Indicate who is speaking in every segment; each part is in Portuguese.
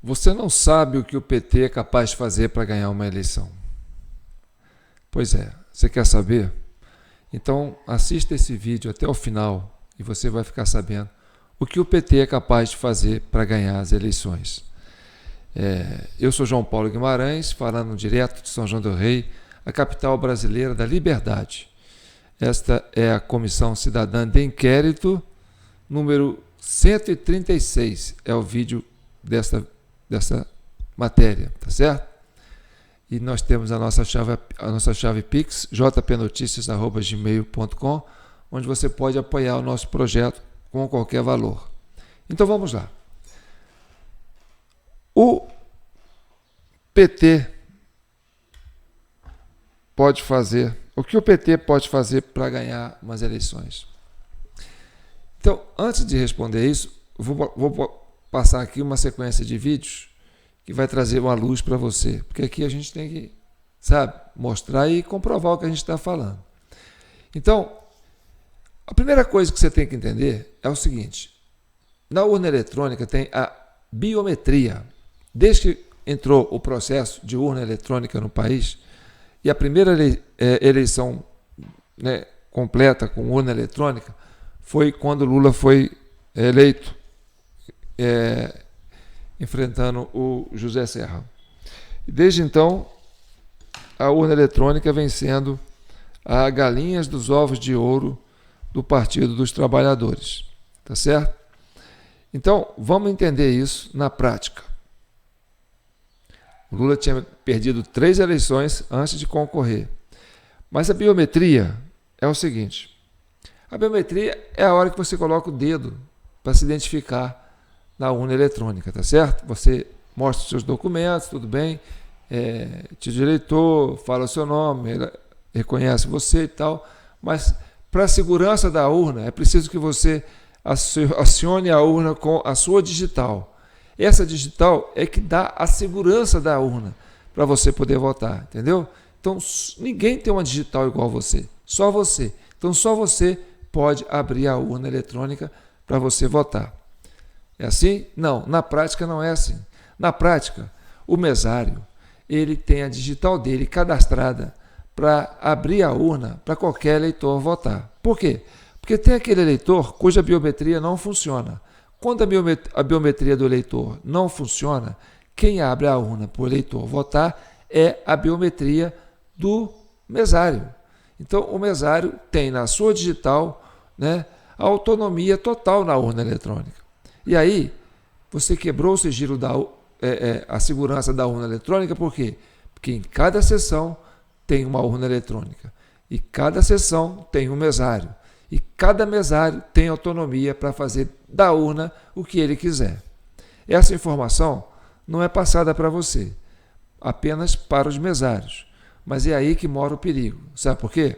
Speaker 1: Você não sabe o que o PT é capaz de fazer para ganhar uma eleição. Pois é, você quer saber? Então assista esse vídeo até o final e você vai ficar sabendo o que o PT é capaz de fazer para ganhar as eleições. Eu sou João Paulo Guimarães, falando direto de São João del Rei, a capital brasileira da liberdade. Esta é a Comissão Cidadã de Inquérito, número 136, é o vídeo dessa matéria, tá certo? E nós temos a nossa chave Pix, jpnoticias@gmail.com, onde você pode apoiar o nosso projeto com qualquer valor. Então vamos lá. O PT pode fazer, o que o PT pode fazer para ganhar umas eleições? Então, antes de responder isso, vou passar aqui uma sequência de vídeos que vai trazer uma luz para você, porque aqui a gente tem que, mostrar e comprovar o que a gente está falando. Então, a primeira coisa que você tem que entender é o seguinte: na urna eletrônica tem a biometria. Desde que entrou o processo de urna eletrônica no país, e a primeira eleição completa com urna eletrônica foi quando Lula foi eleito, enfrentando o José Serra. E desde então, a urna eletrônica vem sendo a galinhas dos ovos de ouro do Partido dos Trabalhadores. Tá certo? Então, vamos entender isso na prática. O Lula tinha perdido 3 eleições antes de concorrer. Mas a biometria é o seguinte: a biometria é a hora que você coloca o dedo para se identificar na urna eletrônica, tá certo? Você mostra os seus documentos, tudo bem, título de eleitor, fala o seu nome, ele reconhece você e tal, mas para a segurança da urna é preciso que você acione a urna com a sua digital. Essa digital é que dá a segurança da urna para você poder votar, entendeu? Então, ninguém tem uma digital igual a você, só você. Então, só você pode abrir a urna eletrônica para você votar. É assim? Não, na prática não é assim. Na prática, o mesário, ele tem a digital dele cadastrada para abrir a urna para qualquer eleitor votar. Por quê? Porque tem aquele eleitor cuja biometria não funciona. Quando a biometria do eleitor não funciona, quem abre a urna para o eleitor votar é a biometria do mesário. Então, o mesário tem na sua digital, a autonomia total na urna eletrônica. E aí, você quebrou o sigilo a segurança da urna eletrônica, por quê? Porque em cada sessão tem uma urna eletrônica, e cada sessão tem um mesário, e cada mesário tem autonomia para fazer da urna o que ele quiser. Essa informação não é passada para você, apenas para os mesários. Mas é aí que mora o perigo. Sabe por quê?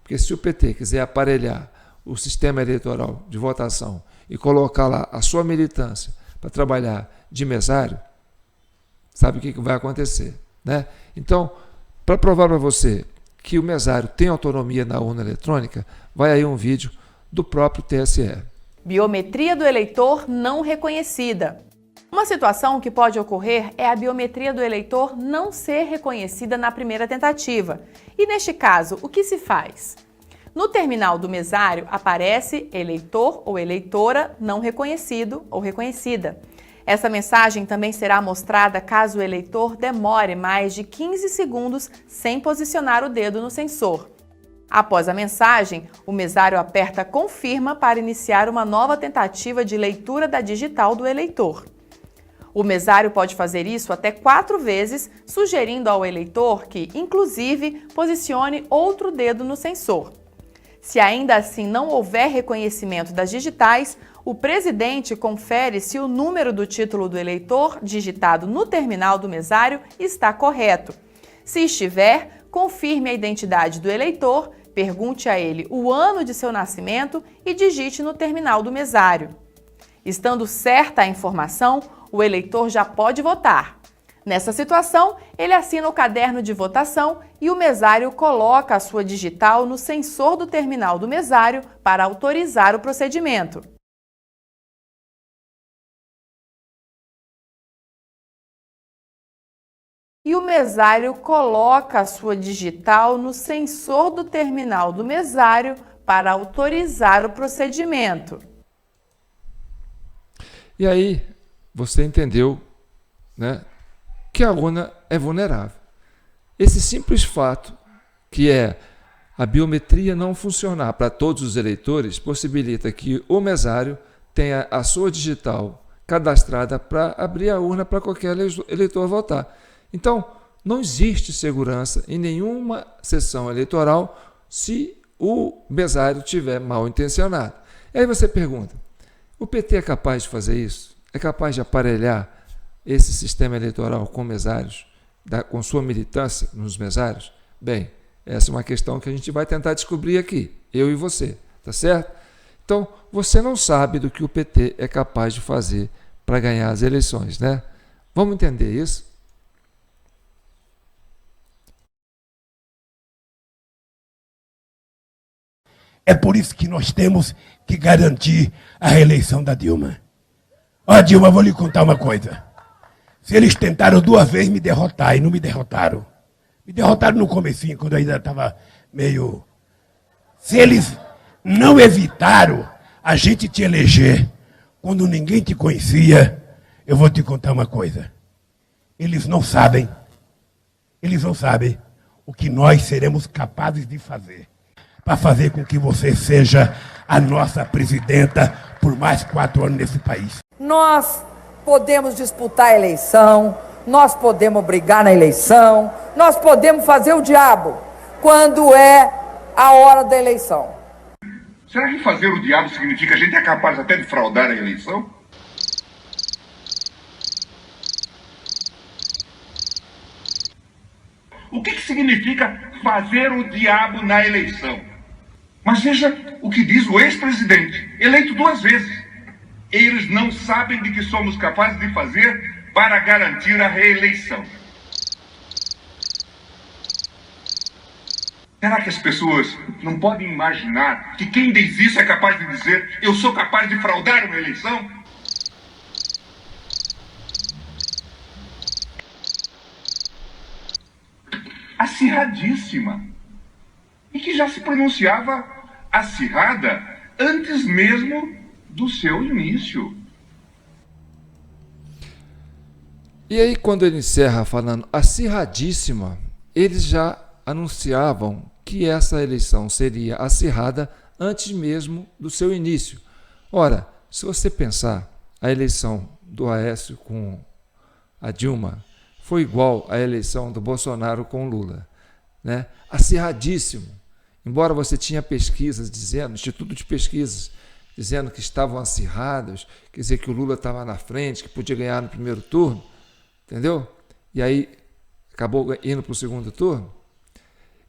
Speaker 1: Porque se o PT quiser aparelhar o sistema eleitoral de votação e colocar lá a sua militância para trabalhar de mesário, sabe o que vai acontecer, Então, para provar para você que o mesário tem autonomia na urna eletrônica, vai aí um vídeo do próprio TSE.
Speaker 2: Biometria do eleitor não reconhecida. Uma situação que pode ocorrer é a biometria do eleitor não ser reconhecida na primeira tentativa. E neste caso, o que se faz? No terminal do mesário aparece eleitor ou eleitora não reconhecido ou reconhecida. Essa mensagem também será mostrada caso o eleitor demore mais de 15 segundos sem posicionar o dedo no sensor. Após a mensagem, o mesário aperta confirma para iniciar uma nova tentativa de leitura da digital do eleitor. O mesário pode fazer isso até 4 vezes, sugerindo ao eleitor que, inclusive, posicione outro dedo no sensor. Se ainda assim não houver reconhecimento das digitais, o presidente confere se o número do título do eleitor digitado no terminal do mesário está correto. Se estiver, confirme a identidade do eleitor, pergunte a ele o ano de seu nascimento e digite no terminal do mesário. Estando certa a informação, o eleitor já pode votar. Nessa situação, ele assina o caderno de votação e o mesário coloca a sua digital no sensor do terminal do mesário para autorizar o procedimento. e o mesário coloca a sua digital no sensor do terminal do mesário para autorizar o procedimento.
Speaker 1: E aí você entendeu, né, que a urna é vulnerável. Esse simples fato, que é a biometria não funcionar para todos os eleitores, possibilita que o mesário tenha a sua digital cadastrada para abrir a urna para qualquer eleitor votar. Então, não existe segurança em nenhuma sessão eleitoral se o mesário estiver mal intencionado. E aí você pergunta, o PT é capaz de fazer isso? É capaz de aparelhar esse sistema eleitoral com mesários, com sua militância nos mesários? Bem, essa é uma questão que a gente vai tentar descobrir aqui, eu e você, tá certo? Então, você não sabe do que o PT é capaz de fazer para ganhar as eleições, né? Vamos entender isso?
Speaker 3: É por isso que nós temos que garantir a reeleição da Dilma. Ó, Dilma, vou lhe contar uma coisa. Se eles tentaram 2 vezes me derrotar e não me derrotaram. Me derrotaram no comecinho, quando eu ainda estava meio... Se eles não evitaram a gente te eleger quando ninguém te conhecia, eu vou te contar uma coisa. Eles não sabem o que nós seremos capazes de fazer para fazer com que você seja a nossa presidenta por mais 4 anos nesse país.
Speaker 4: Nós podemos disputar a eleição, nós podemos brigar na eleição, nós podemos fazer o diabo quando é a hora da eleição.
Speaker 5: Será que fazer o diabo significa que a gente é capaz até de fraudar a eleição? O que significa fazer o diabo na eleição? Mas veja o que diz o ex-presidente, eleito 2 vezes. Eles não sabem de que somos capazes de fazer para garantir a reeleição. Será que as pessoas não podem imaginar que quem diz isso é capaz de dizer eu sou capaz de fraudar uma eleição? Acirradíssima. E que já se pronunciava acirrada antes mesmo do seu início.
Speaker 1: E aí, quando ele encerra falando acirradíssima, eles já anunciavam que essa eleição seria acirrada antes mesmo do seu início. Ora, se você pensar, a eleição do Aécio com a Dilma foi igual à eleição do Bolsonaro com o Lula, né? Acirradíssimo. Embora você tinha pesquisas dizendo, Instituto de Pesquisas, dizendo que estavam acirrados, quer dizer que o Lula estava na frente, que podia ganhar no primeiro turno, entendeu? E aí acabou indo para o segundo turno.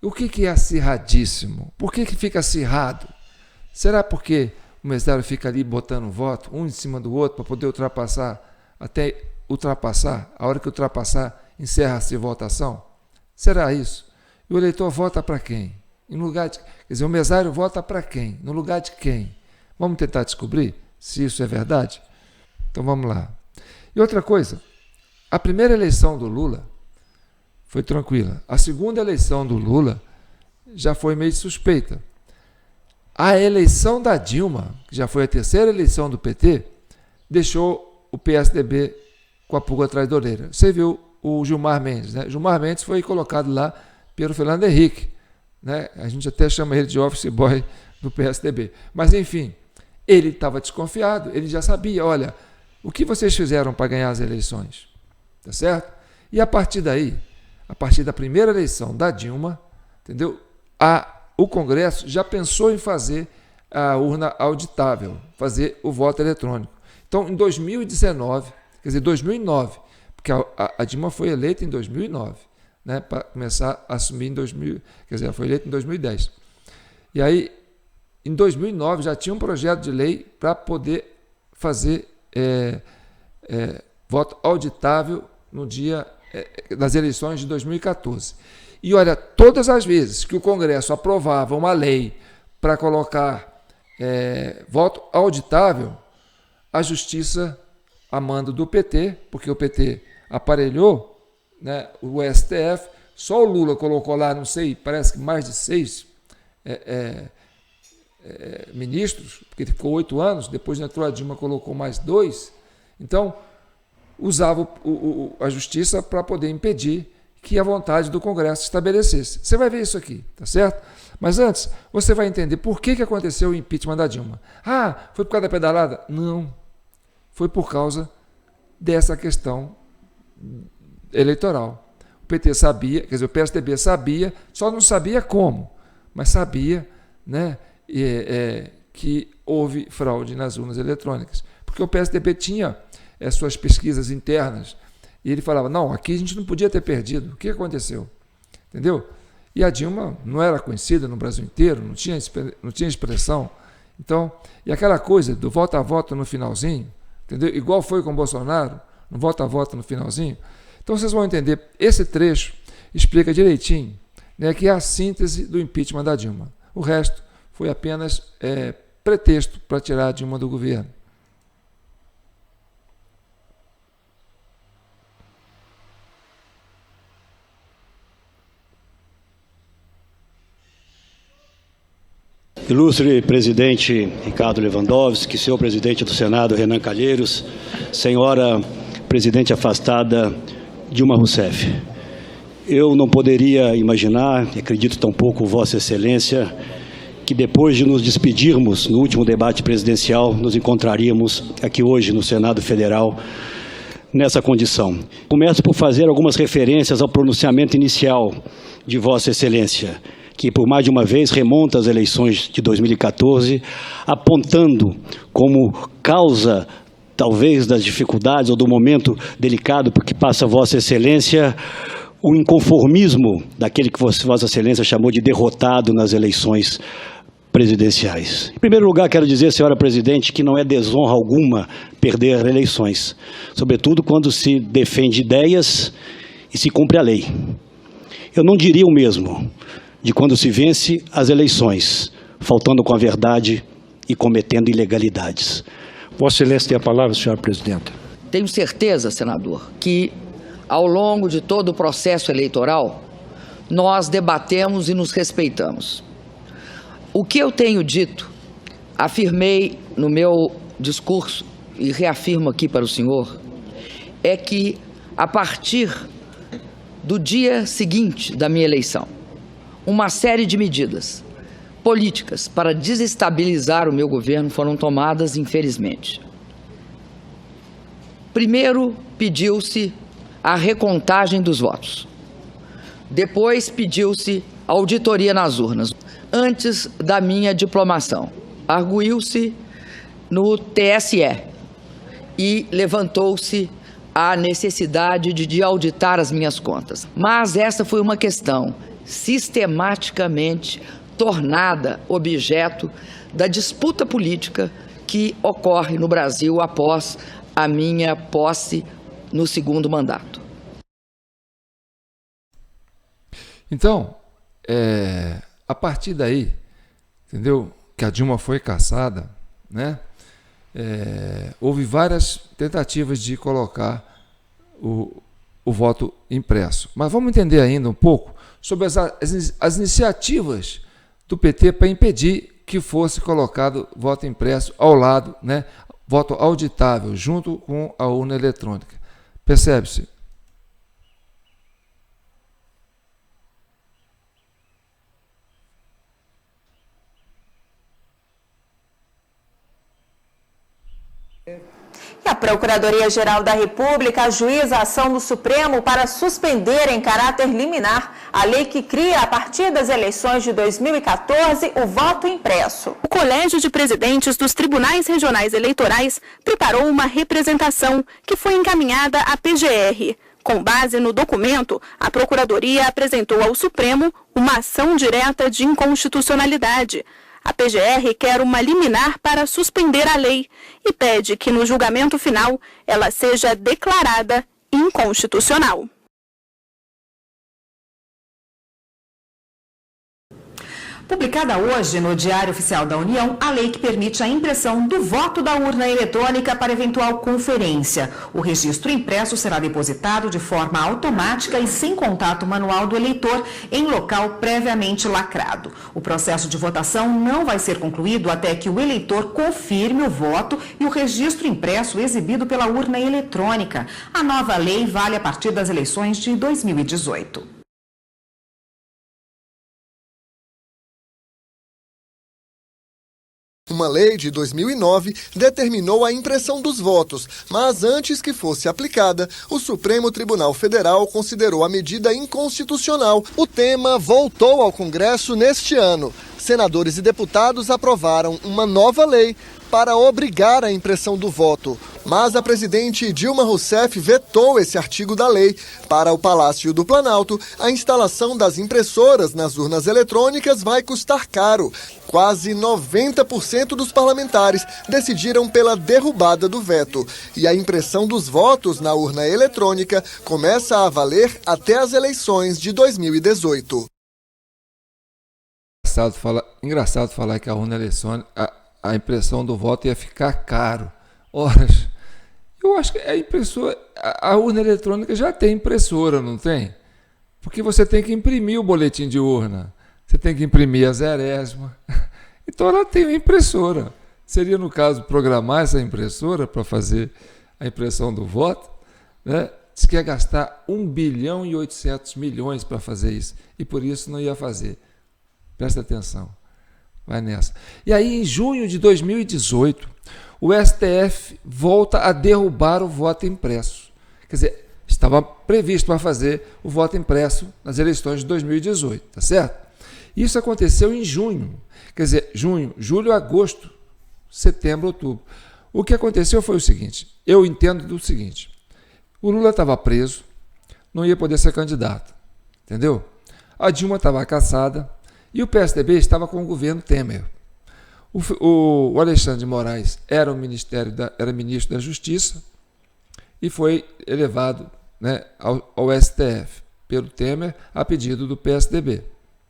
Speaker 1: O que é acirradíssimo? Por que fica acirrado? Será porque o mesário fica ali botando voto, um em cima do outro, para poder ultrapassar, até ultrapassar, a hora que ultrapassar, encerra-se a votação? Será isso? E o eleitor vota para quem? Em lugar de, quer dizer, o mesário vota para quem? No lugar de quem? Vamos tentar descobrir se isso é verdade? Então vamos lá. E outra coisa, a primeira eleição do Lula foi tranquila. A segunda eleição do Lula já foi meio suspeita. A eleição da Dilma, que já foi a terceira eleição do PT, deixou o PSDB com a pulga atrás da orelha. Você viu o Gilmar Mendes, né? Gilmar Mendes foi colocado lá pelo Fernando Henrique, né? A gente até chama ele de office boy do PSDB. Mas, enfim, ele estava desconfiado, ele já sabia, olha, o que vocês fizeram para ganhar as eleições? Tá certo? E a partir daí, a partir da primeira eleição da Dilma, entendeu? O Congresso já pensou em fazer a urna auditável, fazer o voto eletrônico. Então, em 2019, quer dizer, 2009, porque a Dilma foi eleita em 2009, né, para começar a assumir em 2000, quer dizer, ela foi eleita em 2010. E aí, em 2009, já tinha um projeto de lei para poder fazer voto auditável no dia das eleições de 2014. E olha, todas as vezes que o Congresso aprovava uma lei para colocar voto auditável, a Justiça, a mando do PT, porque o PT aparelhou né, o STF, só o Lula colocou lá, não sei, parece que mais de 6 ministros, porque ele ficou 8 anos, depois entrou a Dilma, colocou mais 2, então usava a justiça para poder impedir que a vontade do Congresso se estabelecesse. Você vai ver isso aqui, tá certo? Mas antes, você vai entender por que aconteceu o impeachment da Dilma. Ah, foi por causa da pedalada? Não. Foi por causa dessa questão eleitoral. O PT sabia, quer dizer, o PSDB sabia, só não sabia como, mas sabia, né, que houve fraude nas urnas eletrônicas. Porque o PSDB tinha suas pesquisas internas e ele falava, não, aqui a gente não podia ter perdido. O que aconteceu? Entendeu? E a Dilma não era conhecida no Brasil inteiro, não tinha expressão. Então, e aquela coisa do voto a voto no finalzinho, entendeu? Igual foi com o Bolsonaro, no voto a voto no finalzinho. Então vocês vão entender, esse trecho explica direitinho, né, que é a síntese do impeachment da Dilma. O resto foi apenas pretexto para tirar a Dilma do governo.
Speaker 6: Ilustre presidente Ricardo Lewandowski, senhor presidente do Senado Renan Calheiros, senhora presidente afastada Dilma Rousseff. Eu não poderia imaginar, acredito tampouco Vossa Excelência, que depois de nos despedirmos no último debate presidencial, nos encontraríamos aqui hoje no Senado Federal nessa condição. Começo por fazer algumas referências ao pronunciamento inicial de Vossa Excelência, que por mais de uma vez remonta às eleições de 2014, apontando como causa, talvez, das dificuldades ou do momento delicado por que passa Vossa Excelência, o inconformismo daquele que Vossa Excelência chamou de derrotado nas eleições presidenciais. Em primeiro lugar, quero dizer, senhora presidente, que não é desonra alguma perder eleições, sobretudo quando se defende ideias e se cumpre a lei. Eu não diria o mesmo de quando se vence as eleições, faltando com a verdade e cometendo ilegalidades.
Speaker 7: Vossa Excelência tem a palavra, senhora presidenta.
Speaker 4: Tenho certeza, senador, que ao longo de todo o processo eleitoral, nós debatemos e nos respeitamos. O que eu tenho dito, afirmei no meu discurso e reafirmo aqui para o senhor, é que a partir do dia seguinte da minha eleição, uma série de medidas políticas para desestabilizar o meu governo foram tomadas, infelizmente. Primeiro, pediu-se a recontagem dos votos. Depois, pediu-se auditoria nas urnas. Antes da minha diplomação, arguiu-se no TSE e levantou-se a necessidade de auditar as minhas contas. Mas essa foi uma questão sistematicamente tornada objeto da disputa política que ocorre no Brasil após a minha posse no segundo mandato.
Speaker 1: Então, a partir daí, entendeu, que a Dilma foi cassada, né, houve várias tentativas de colocar o voto impresso. Mas vamos entender ainda um pouco sobre as iniciativas do PT para impedir que fosse colocado voto impresso ao lado, né, voto auditável, junto com a urna eletrônica. Percebe-se?
Speaker 8: A Procuradoria-Geral da República ajuiza a ação do Supremo para suspender em caráter liminar a lei que cria, a partir das eleições de 2014, o voto impresso.
Speaker 9: O Colégio de Presidentes dos Tribunais Regionais Eleitorais preparou uma representação que foi encaminhada à PGR. Com base no documento, a Procuradoria apresentou ao Supremo uma ação direta de inconstitucionalidade. A PGR quer uma liminar para suspender a lei e pede que no julgamento final ela seja declarada inconstitucional.
Speaker 8: Publicada hoje no Diário Oficial da União, a lei que permite a impressão do voto da urna eletrônica para eventual conferência. O registro impresso será depositado de forma automática e sem contato manual do eleitor em local previamente lacrado. O processo de votação não vai ser concluído até que o eleitor confirme o voto e o registro impresso exibido pela urna eletrônica. A nova lei vale a partir das eleições de 2018.
Speaker 10: Uma lei de 2009 determinou a impressão dos votos, mas antes que fosse aplicada, o Supremo Tribunal Federal considerou a medida inconstitucional. O tema voltou ao Congresso neste ano. Senadores e deputados aprovaram uma nova lei para obrigar a impressão do voto. Mas a presidente Dilma Rousseff vetou esse artigo da lei. Para o Palácio do Planalto, a instalação das impressoras nas urnas eletrônicas vai custar caro. Quase 90% dos parlamentares decidiram pela derrubada do veto. E a impressão dos votos na urna eletrônica começa a valer até as eleições de 2018.
Speaker 1: Engraçado falar que a urna eletrônica, a impressão do voto ia ficar caro. Ora, eu acho que a urna eletrônica já tem impressora, não tem? Porque você tem que imprimir o boletim de urna, você tem que imprimir a zerésima. Então ela tem uma impressora. Seria, no caso, programar essa impressora para fazer a impressão do voto, né? Diz que ia gastar 1 bilhão e 800 milhões para fazer isso, e por isso não ia fazer. Presta atenção. Vai nessa. E aí, em junho de 2018, o STF volta a derrubar o voto impresso. Quer dizer, estava previsto para fazer o voto impresso nas eleições de 2018, tá certo? Isso aconteceu em junho. Quer dizer, junho, julho, agosto, setembro, outubro. O que aconteceu foi o seguinte, eu entendo do seguinte, o Lula estava preso, não ia poder ser candidato, entendeu? A Dilma estava cassada, e o PSDB estava com o governo Temer. O Alexandre de Moraes era ministro da Justiça e foi elevado, né, ao STF pelo Temer a pedido do PSDB.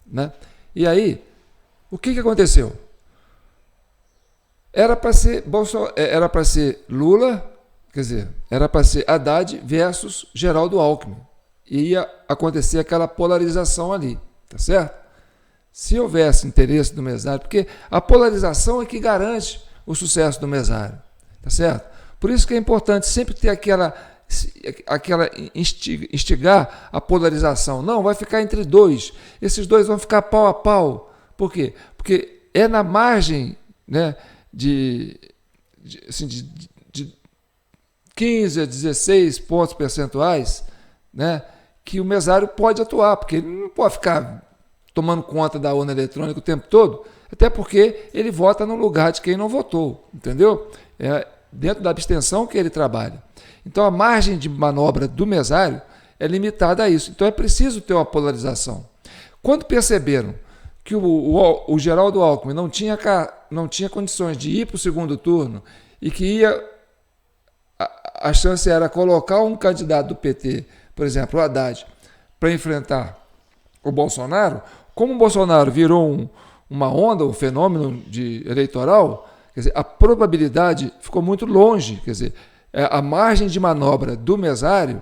Speaker 1: Né? E aí, o que aconteceu? Era para ser Lula, quer dizer, era para ser Haddad versus Geraldo Alckmin. E ia acontecer aquela polarização ali, tá certo? Se houvesse interesse do mesário, porque a polarização é que garante o sucesso do mesário, tá certo? Por isso que é importante sempre ter aquela instigar a polarização. Não, vai ficar entre dois, esses dois vão ficar pau a pau. Por quê? Porque é na margem, né, de 15 a 16 pontos percentuais, né, que o mesário pode atuar, porque ele não pode ficar tomando conta da urna eletrônica o tempo todo, até porque ele vota no lugar de quem não votou, entendeu? É dentro da abstenção que ele trabalha. Então a margem de manobra do mesário é limitada a isso. Então é preciso ter uma polarização. Quando perceberam que o Geraldo Alckmin não tinha condições de ir para o segundo turno e que a chance era colocar um candidato do PT, por exemplo, o Haddad, para enfrentar o Bolsonaro, como o Bolsonaro virou uma onda, um fenômeno eleitoral, quer dizer, a probabilidade ficou muito longe, quer dizer, a margem de manobra do mesário,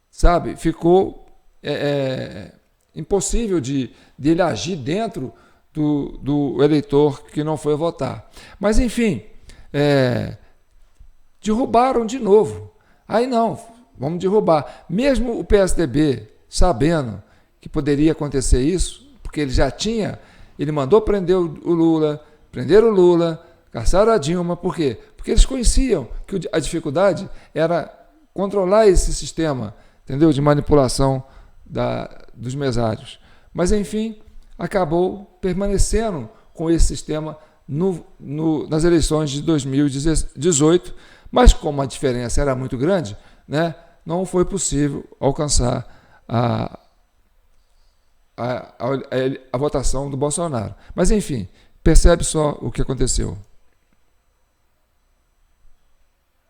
Speaker 1: sabe, ficou impossível de ele agir dentro do eleitor que não foi votar. Mas, enfim, derrubaram de novo. Aí não, vamos derrubar. Mesmo o PSDB, sabendo que poderia acontecer isso, porque ele mandou prender o Lula, prenderam o Lula, caçaram a Dilma, por quê? Porque eles conheciam que a dificuldade era controlar esse sistema, entendeu? De manipulação dos mesários. Mas, enfim, acabou permanecendo com esse sistema nas eleições de 2018, mas como a diferença era muito grande, né, não foi possível alcançar a votação do Bolsonaro. Mas, enfim, percebe só o que aconteceu.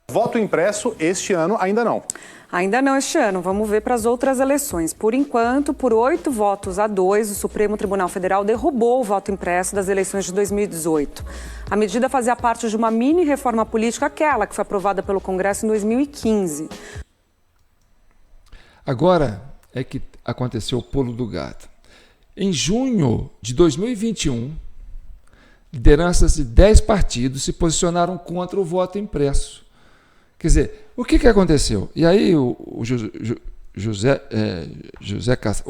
Speaker 11: Voto impresso este ano ainda não.
Speaker 12: Ainda não este ano. Vamos ver para as outras eleições. Por enquanto, por 8 votos a 2, o Supremo Tribunal Federal derrubou o voto impresso das eleições de 2018. A medida fazia parte de uma mini reforma política, aquela que foi aprovada pelo Congresso em 2015.
Speaker 1: Agora é que aconteceu o pulo do gato. Em junho de 2021, lideranças de 10 partidos se posicionaram contra o voto impresso. Quer dizer, o que aconteceu? E aí o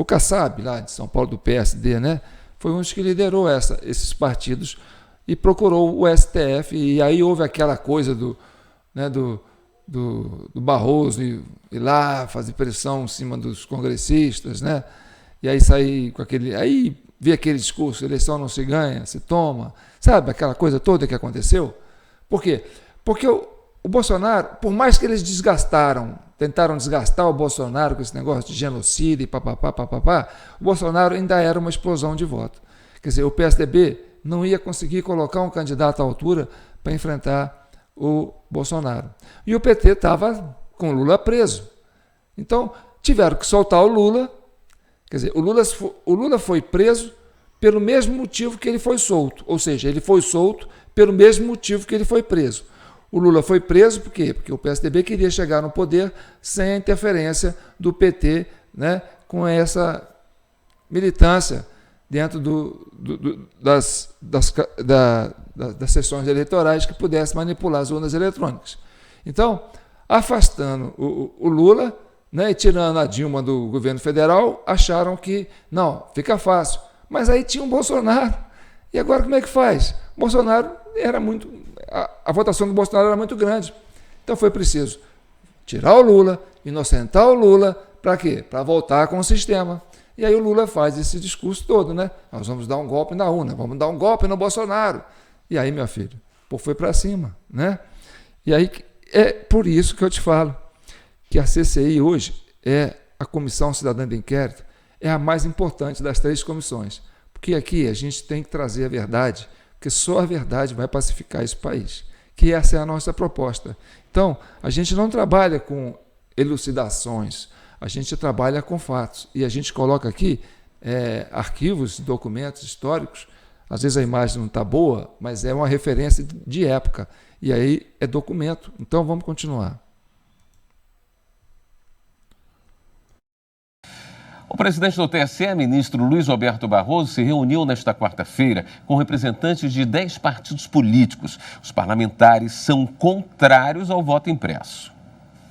Speaker 1: Kassab, lá de São Paulo, do PSD, né, foi um dos que liderou esses partidos e procurou o STF, e aí houve aquela coisa do Barroso ir lá fazer pressão em cima dos congressistas, né? E aí sair com aquele... Aí vi aquele discurso, eleição não se ganha, se toma. Sabe aquela coisa toda que aconteceu? Por quê? Porque o Bolsonaro, por mais que eles tentaram desgastar o Bolsonaro com esse negócio de genocídio e papapá, o Bolsonaro ainda era uma explosão de voto. Quer dizer, o PSDB não ia conseguir colocar um candidato à altura para enfrentar o Bolsonaro. E o PT estava com o Lula preso. Então, tiveram que soltar o Lula. Quer dizer, o Lula foi preso pelo mesmo motivo que ele foi solto. Ou seja, ele foi solto pelo mesmo motivo que ele foi preso. O Lula foi preso por quê? Porque o PSDB queria chegar no poder sem a interferência do PT, né, com essa militância dentro das sessões eleitorais que pudesse manipular as urnas eletrônicas. Então, afastando o Lula, né, e tirando a Dilma do governo federal, acharam que, não, fica fácil. Mas aí tinha o Bolsonaro. E agora como é que faz? O Bolsonaro era muito... A votação do Bolsonaro era muito grande. Então foi preciso tirar o Lula, inocentar o Lula, para quê? Para voltar com o sistema. E aí o Lula faz esse discurso todo, né? Nós vamos dar um golpe na urna, vamos dar um golpe no Bolsonaro. E aí, meu filho, pô, foi para cima, né? E aí é por isso que eu te falo que a CCI hoje a Comissão Cidadã de Inquérito, é a mais importante das 3 comissões. Porque aqui a gente tem que trazer a verdade, porque só a verdade vai pacificar esse país. Que essa é a nossa proposta. Então, a gente não trabalha com elucidações, a gente trabalha com fatos. E a gente coloca aqui arquivos, documentos históricos. Às vezes a imagem não está boa, mas é uma referência de época. E aí é documento. Então, vamos continuar.
Speaker 13: O presidente do TSE, ministro Luiz Roberto Barroso, se reuniu nesta quarta-feira com representantes de 10 partidos políticos. Os parlamentares são contrários ao voto impresso.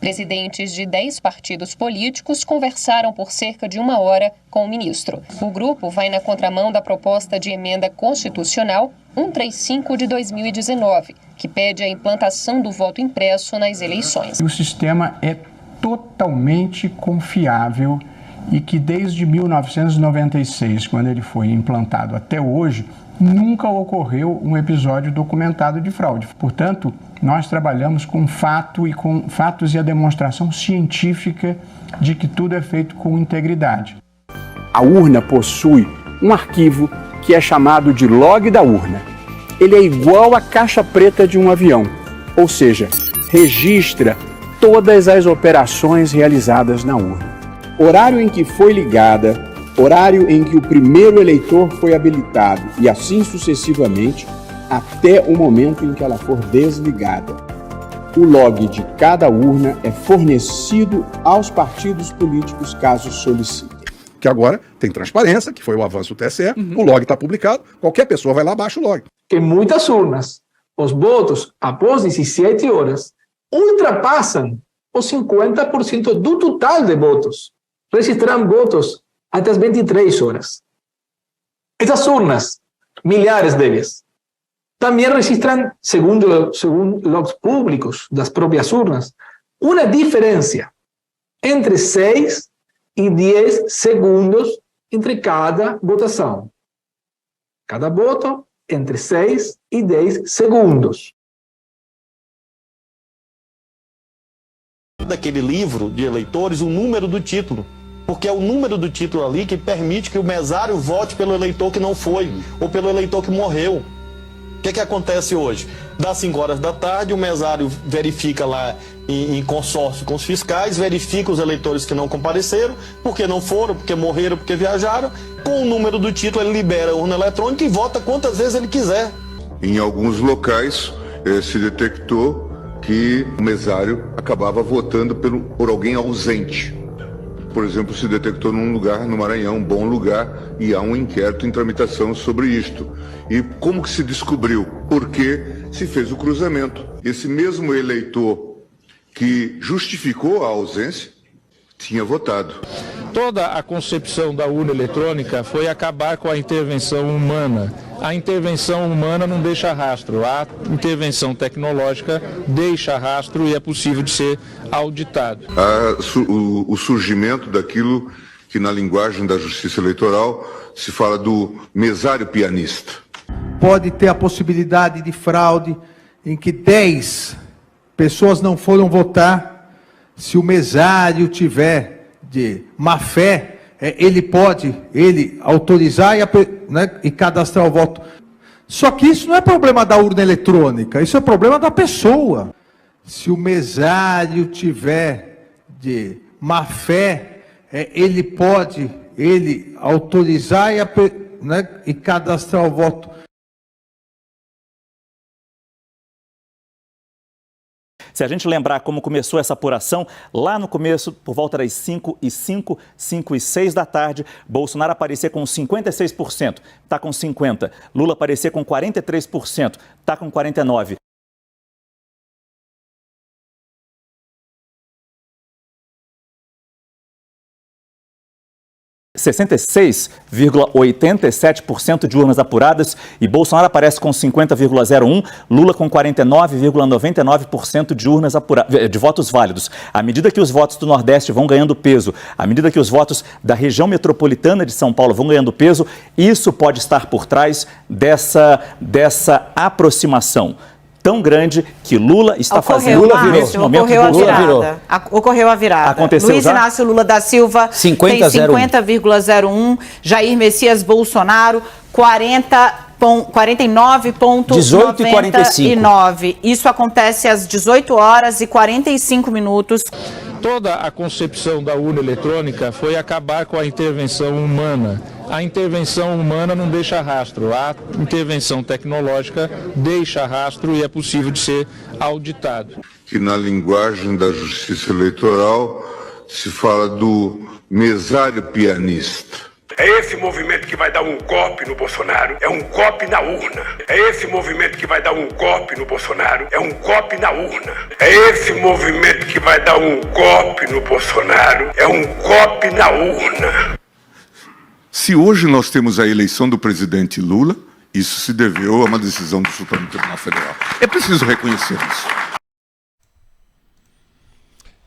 Speaker 14: Presidentes de 10 partidos políticos conversaram por cerca de 1 hora com o ministro. O grupo vai na contramão da proposta de emenda constitucional 135 de 2019, que pede a implantação do voto impresso nas eleições.
Speaker 15: O sistema é totalmente confiável e que desde 1996, quando ele foi implantado até hoje, nunca ocorreu um episódio documentado de fraude. Portanto, nós trabalhamos com fatos e a demonstração científica de que tudo é feito com integridade.
Speaker 7: A urna possui um arquivo que é chamado de log da urna. Ele é igual à caixa preta de um avião, ou seja, registra todas as operações realizadas na urna. Horário em que foi ligada, horário em que o primeiro eleitor foi habilitado e assim sucessivamente até o momento em que ela for desligada. O log de cada urna é fornecido aos partidos políticos caso solicitem.
Speaker 11: Que agora tem transparência, que foi o avanço do TSE, o log está publicado, qualquer pessoa vai lá, baixa o log.
Speaker 16: Em muitas urnas, os votos após 17 horas ultrapassam os 50% do total de votos. Registraram votos até as 23 horas. Essas urnas, milhares delas, também registram, segundo logs públicos das próprias urnas, uma diferença entre 6 e 10 segundos entre cada votação. Cada voto entre 6 e 10 segundos.
Speaker 17: Daquele livro de eleitores, o número do título. Porque é o número do título ali que permite que o mesário vote pelo eleitor que não foi, ou pelo eleitor que morreu. O que acontece hoje? das 5 horas da tarde, o mesário verifica lá em consórcio com os fiscais, verifica os eleitores que não compareceram, porque não foram, porque morreram, porque viajaram. Com o número do título, ele libera a urna eletrônica e vota quantas vezes ele quiser.
Speaker 18: Em alguns locais, se detectou que o mesário acabava votando por alguém ausente. Por exemplo, se detectou num lugar, no Maranhão, um bom lugar, e há um inquérito em tramitação sobre isto. E como que se descobriu? Porque se fez o cruzamento. Esse mesmo eleitor que justificou a ausência tinha votado.
Speaker 19: Toda a concepção da urna eletrônica foi acabar com a intervenção humana. A intervenção humana não deixa rastro, a intervenção tecnológica deixa rastro e é possível de ser auditado.
Speaker 18: O surgimento daquilo que na linguagem da justiça eleitoral se fala do mesário pianista.
Speaker 20: Pode ter a possibilidade de fraude em que 10 pessoas não foram votar. Se o mesário tiver de má fé, ele pode autorizar e cadastrar o voto. Só que isso não é problema da urna eletrônica, isso é problema da pessoa. Se o mesário tiver de má fé, ele pode autorizar e cadastrar o voto.
Speaker 21: Se a gente lembrar como começou essa apuração, lá no começo, por volta das 5h05, 5h06 da tarde, Bolsonaro aparecia com 56%, está com 50%. Lula aparecia com 43%, está com 49%. – 66,87% de urnas apuradas e Bolsonaro aparece com 50,01%, Lula com 49,99% de urnas de votos válidos. À medida que os votos do Nordeste vão ganhando peso, à medida que os votos da região metropolitana de São Paulo vão ganhando peso, isso pode estar por trás dessa aproximação tão grande que Lula está fazendo nesse momento.
Speaker 22: Ocorreu a virada.
Speaker 21: Aconteceu
Speaker 22: Luiz Inácio Lula da Silva tem 50,01%, Jair Messias Bolsonaro 49,99%. Isso acontece às 18 horas e 45 minutos.
Speaker 19: Toda a concepção da urna eletrônica foi acabar com a intervenção humana. A intervenção humana não deixa rastro, a intervenção tecnológica deixa rastro e é possível de ser auditado.
Speaker 18: Que na linguagem da justiça eleitoral se fala do mesário pianista.
Speaker 3: É esse movimento que vai dar um golpe no Bolsonaro, é um golpe na urna. É esse movimento que vai dar um golpe no Bolsonaro, é um golpe na urna. É esse movimento que vai dar um golpe no Bolsonaro, é um golpe na urna.
Speaker 18: Se hoje nós temos a eleição do presidente Lula, isso se deveu a uma decisão do Supremo Tribunal Federal. É preciso reconhecer isso.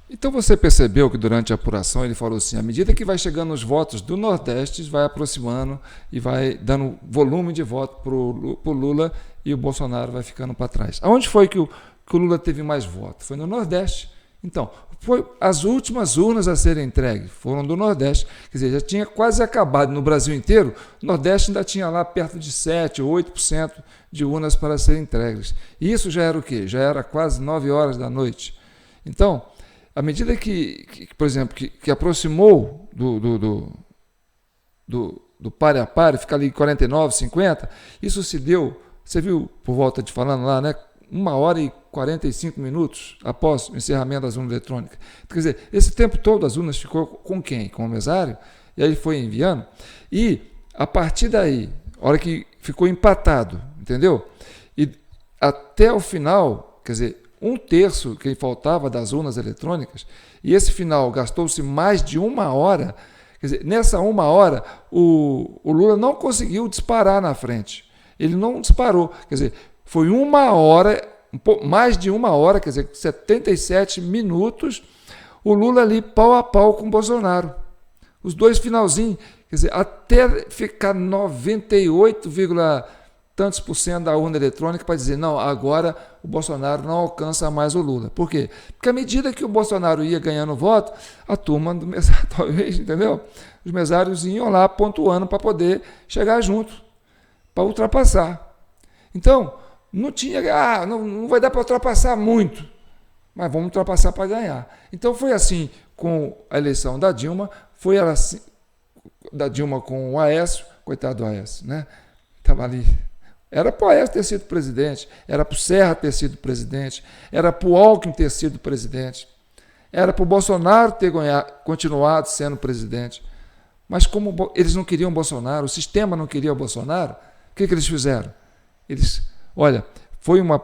Speaker 1: Então você percebeu que durante a apuração ele falou assim, à medida que vai chegando os votos do Nordeste, vai aproximando e vai dando volume de voto para o Lula e o Bolsonaro vai ficando para trás. Aonde foi que o Lula teve mais votos? Foi no Nordeste. Então, as últimas urnas a serem entregues foram do Nordeste. Quer dizer, já tinha quase acabado no Brasil inteiro, o Nordeste ainda tinha lá perto de 7% ou 8% de urnas para serem entregues. E isso já era o quê? Já era quase 9 horas da noite. Então, à medida por exemplo, que aproximou do pare a pare, fica ali 49, 50, isso se deu, você viu por volta de falando lá, né? 1 hora e 45 minutos após o encerramento das urnas eletrônicas. Quer dizer, esse tempo todo as urnas ficou com quem? Com o mesário, e aí ele foi enviando, e a partir daí, a hora que ficou empatado, entendeu? E até o final, quer dizer, 1/3 que faltava das urnas eletrônicas, e esse final gastou-se mais de 1 hora, quer dizer, nessa 1 hora o Lula não conseguiu disparar na frente, ele não disparou, quer dizer, foi 1 hora, mais de 1 hora, quer dizer, 77 minutos, o Lula ali pau a pau com o Bolsonaro, os dois finalzinhos, quer dizer, até ficar 98, tantos por cento da urna eletrônica para dizer, não, agora o Bolsonaro não alcança mais o Lula. Por quê? Porque à medida que o Bolsonaro ia ganhando voto, a turma do mesário, talvez, entendeu? Os mesários iam lá pontuando para poder chegar junto, para ultrapassar. Então, não tinha, não vai dar para ultrapassar muito, mas vamos ultrapassar para ganhar. Então foi assim com a eleição da Dilma, foi assim, da Dilma com o Aécio, coitado do Aécio, né? Estava ali. Era para o Aécio ter sido presidente, era para o Serra ter sido presidente, era para o Alckmin ter sido presidente, era para o Bolsonaro ter continuado sendo presidente. Mas como eles não queriam Bolsonaro, o sistema não queria Bolsonaro, o que eles fizeram? Olha, foi uma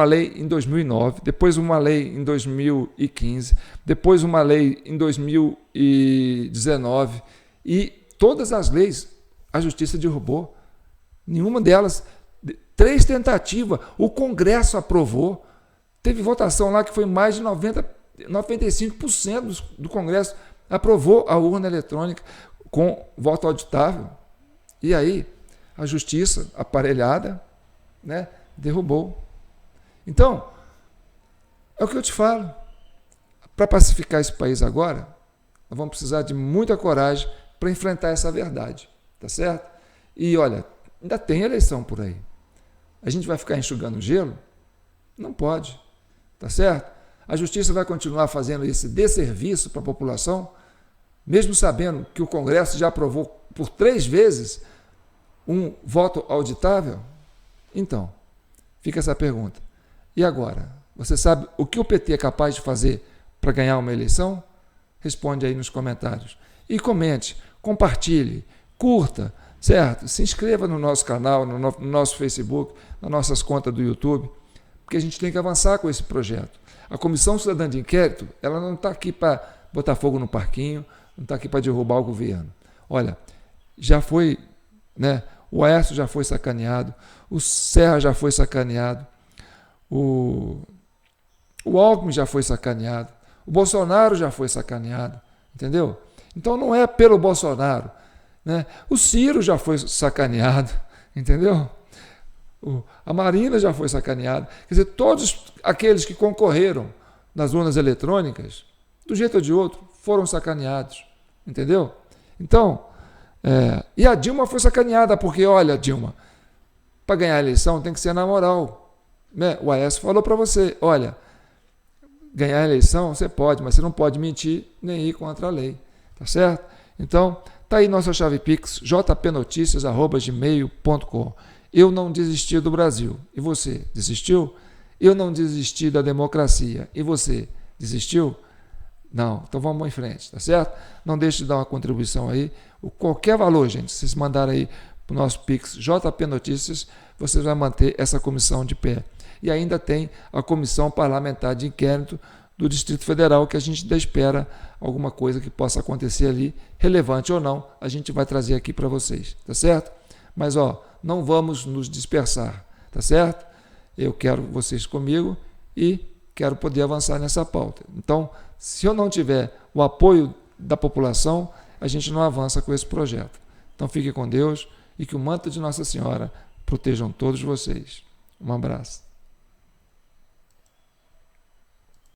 Speaker 1: lei em 2009, depois uma lei em 2015, depois uma lei em 2019, e todas as leis a justiça derrubou. Nenhuma delas, 3 tentativas, o Congresso aprovou. Teve votação lá que foi mais de 95% do Congresso aprovou a urna eletrônica com voto auditável. E aí, a justiça aparelhada, né, derrubou. Então, é o que eu te falo. Para pacificar esse país agora, nós vamos precisar de muita coragem para enfrentar essa verdade. Tá certo? E olha, ainda tem eleição por aí. A gente vai ficar enxugando gelo? Não pode. Tá certo? A justiça vai continuar fazendo esse desserviço para a população, mesmo sabendo que o Congresso já aprovou por 3 vezes um voto auditável? Então, fica essa pergunta. E agora? Você sabe o que o PT é capaz de fazer para ganhar uma eleição? Responde aí nos comentários. E comente, compartilhe, curta, certo? Se inscreva no nosso canal, no nosso Facebook, nas nossas contas do YouTube, porque a gente tem que avançar com esse projeto. A Comissão Cidadã de Inquérito, ela não está aqui para botar fogo no parquinho, não está aqui para derrubar o governo. Olha, já foi, né? O Aécio já foi sacaneado, o Serra já foi sacaneado, o Alckmin já foi sacaneado, o Bolsonaro já foi sacaneado, entendeu? Então não é pelo Bolsonaro, né? O Ciro já foi sacaneado, entendeu? A Marina já foi sacaneada. Quer dizer, todos aqueles que concorreram nas urnas eletrônicas, do jeito ou de outro, foram sacaneados, entendeu? Então, e a Dilma foi sacaneada, porque, olha, Dilma, para ganhar a eleição tem que ser na moral, né? O Aécio falou para você, olha, ganhar a eleição você pode, mas você não pode mentir nem ir contra a lei, tá certo? Então, tá aí nossa chave Pix, jpnoticias@gmail.com. Eu não desisti do Brasil. E você, desistiu? Eu não desisti da democracia. E você, desistiu? Não. Então vamos em frente, tá certo? Não deixe de dar uma contribuição aí. Qualquer valor, gente, se vocês mandarem aí para o nosso Pix, JP Notícias, vocês vão manter essa comissão de pé. E ainda tem a Comissão Parlamentar de Inquérito do Distrito Federal, que a gente ainda espera alguma coisa que possa acontecer ali, relevante ou não, a gente vai trazer aqui para vocês, tá certo? Mas, não vamos nos dispersar, tá certo? Eu quero vocês comigo e quero poder avançar nessa pauta. Então, se eu não tiver o apoio da população, a gente não avança com esse projeto. Então, fique com Deus e que o manto de Nossa Senhora protejam todos vocês. Um abraço.